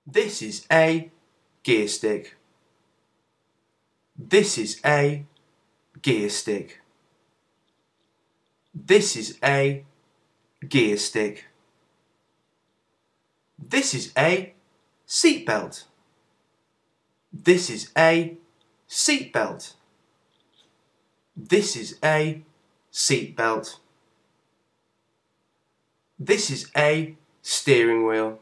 This is a gear stick. This is a gear stick. This is a gear stick. This is a seat belt. This is a seat belt. This is a seat belt. This is a steering wheel.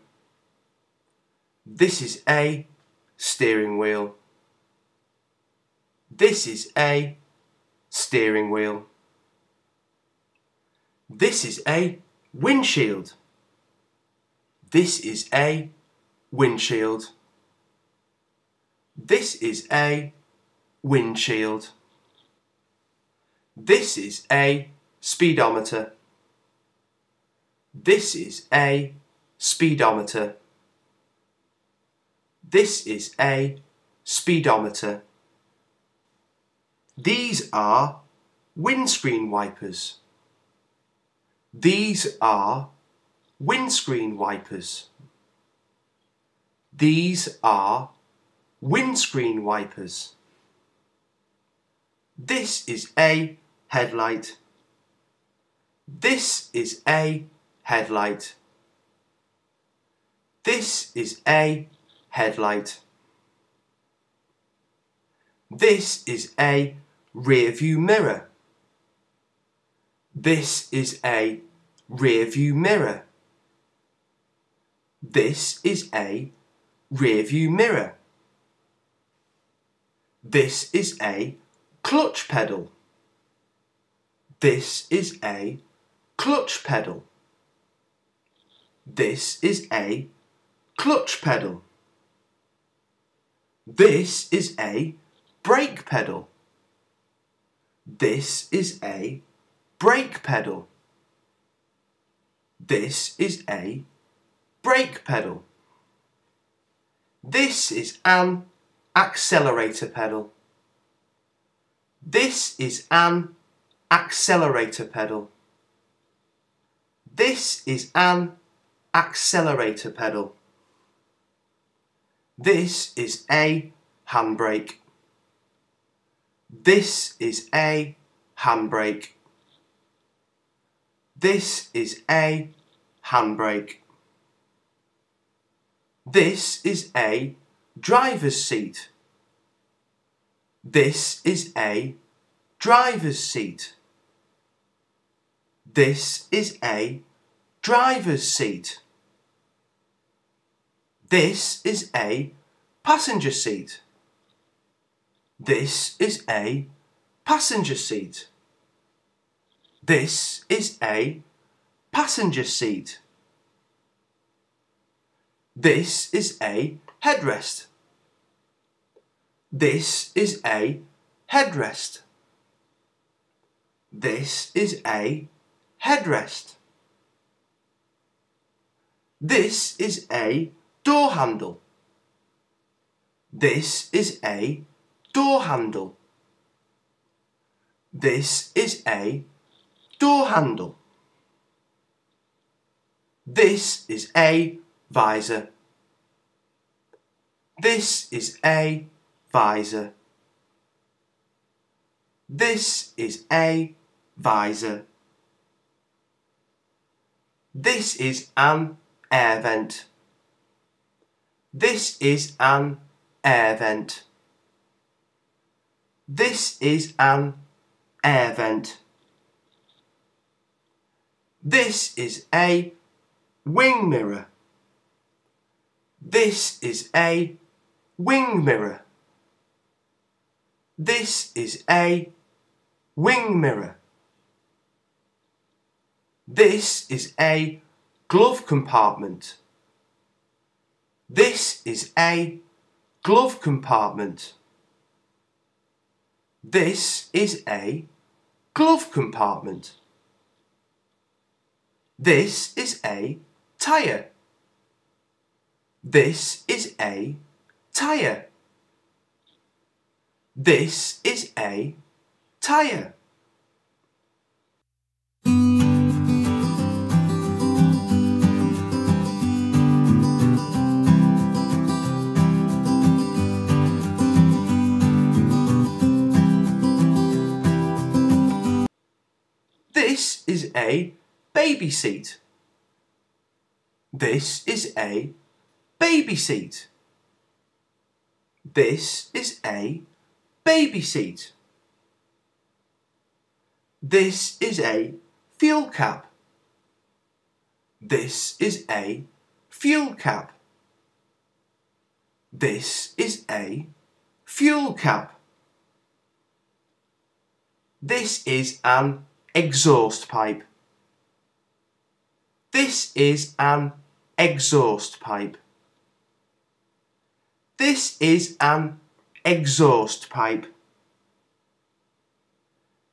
This is a steering wheel. This is a steering wheel. This is a windshield. This is a windshield. This is a windshield. This is a speedometer. This is a speedometer. This is a speedometer. These are windscreen wipers. These are windscreen wipers. These are windscreen wipers. This is a headlight. This is a headlight. This is a headlight. This is a rear view mirror. This is a rear view mirror. This is a rear view mirror. This is a clutch pedal. This is a clutch pedal. This is a clutch pedal. This is a brake pedal. This is a brake pedal. This is a brake pedal. This is an accelerator pedal. This is an accelerator pedal. This is an accelerator pedal. This is a handbrake. This is a handbrake. This is a handbrake. This is a driver's seat. This is a driver's seat. This is a driver's seat. This is a passenger seat. This is a passenger seat. This is a passenger seat. This is a headrest. This is a headrest. This is a headrest. This is a door handle. This is a door handle. This is a door handle. This is a visor. This is a visor. This is a visor. This is an air vent. This is an air vent. This is an air vent. This is a wing mirror. This is a wing mirror. This is a wing mirror. This is a glove compartment. This is a glove compartment. This is a glove compartment. This is a tyre. This is a tyre. This is a tyre. is a baby seat. This is a baby seat. This is a baby seat. This is a fuel cap. This is a fuel cap. This is a fuel cap. This is an exhaust pipe. This is an exhaust pipe. This is an exhaust pipe.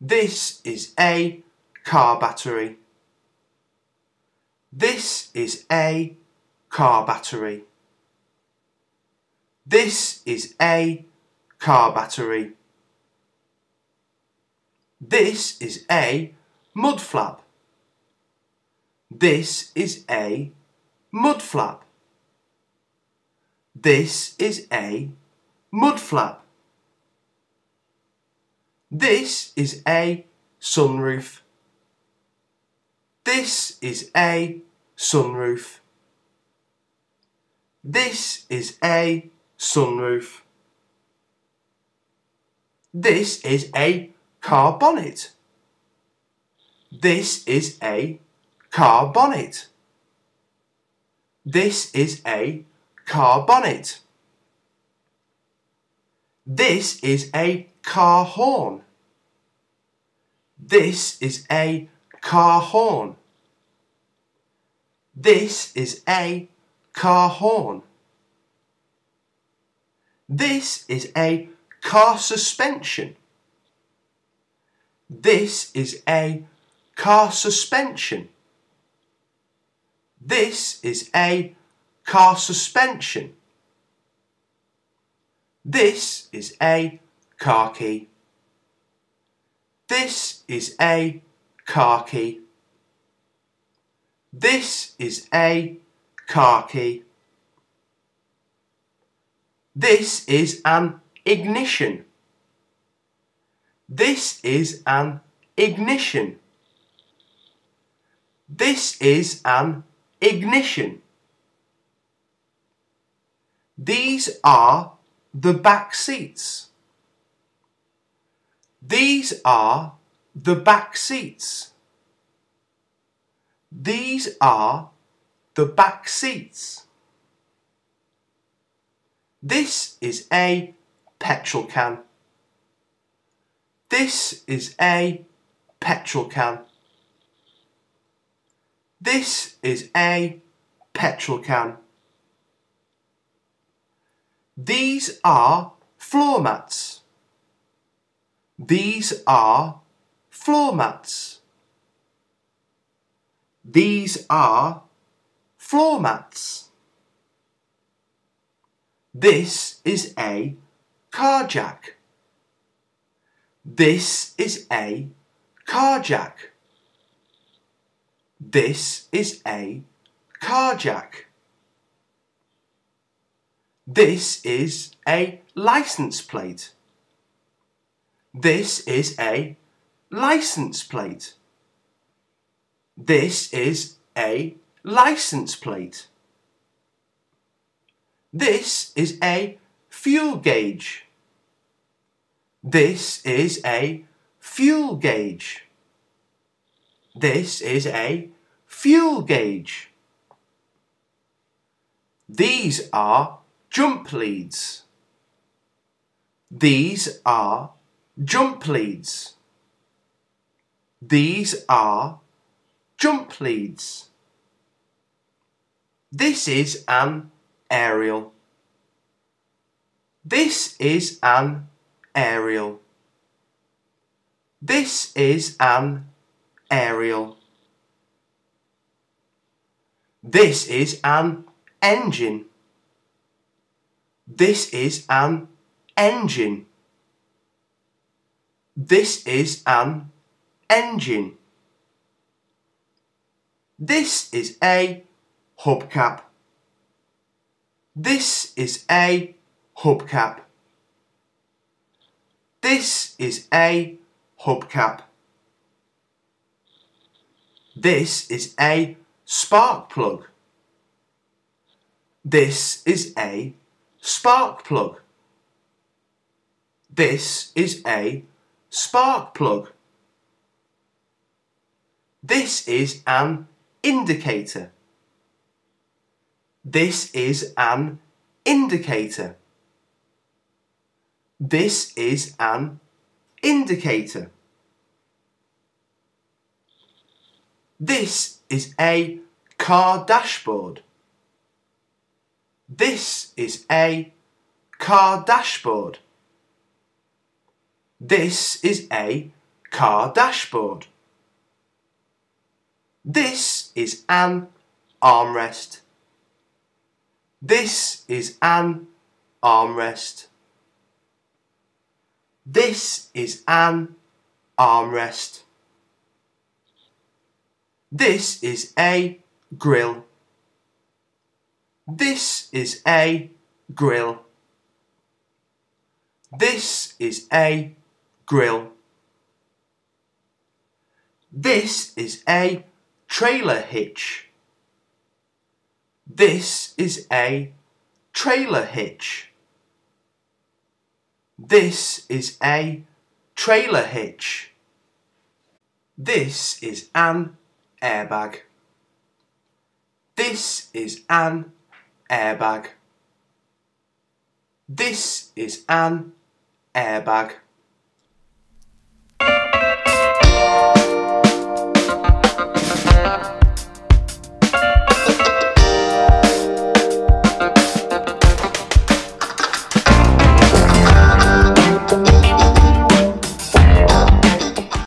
This is a car battery. This is a car battery. This is a car battery. This is a mud flap. This is a mud flap. This is a mud flap. This is a sunroof. This is a sunroof. This is a sunroof. This is a car bonnet. This is a car bonnet. This is a car bonnet. This is a car horn. This is a car horn. This is a car horn. This is a car suspension. This is a car suspension. This is a car suspension. This is a car key. This is a car key. This is a car key. This is an ignition. This is an ignition. This is an ignition. These are the back seats. These are the back seats. These are the back seats. This is a petrol can. This is a petrol can. This is a petrol can. These are floor mats. These are floor mats. These are floor mats. This is a car jack. This is a car jack. This is a car jack. This is a license plate. This is a license plate. This is a license plate. This is a fuel gauge. This is a fuel gauge. This is a fuel gauge. These are jump leads. These are jump leads. These are jump leads. This is an aerial. This is an aerial. This is an aerial. This is an engine. This is an engine. This is an engine. This is a hubcap. This is a hubcap. This is a hubcap. This is a spark plug. This is a spark plug. This is a spark plug. This is an indicator. This is an indicator. This is an indicator. This is a car dashboard. This is a car dashboard. This is a car dashboard. This is an armrest. This is an armrest. This is an armrest. This is a grill. This is a grill. This is a grill. This is a trailer hitch. This is a trailer hitch. This is a trailer hitch. This is an airbag. This is an airbag. This is an airbag.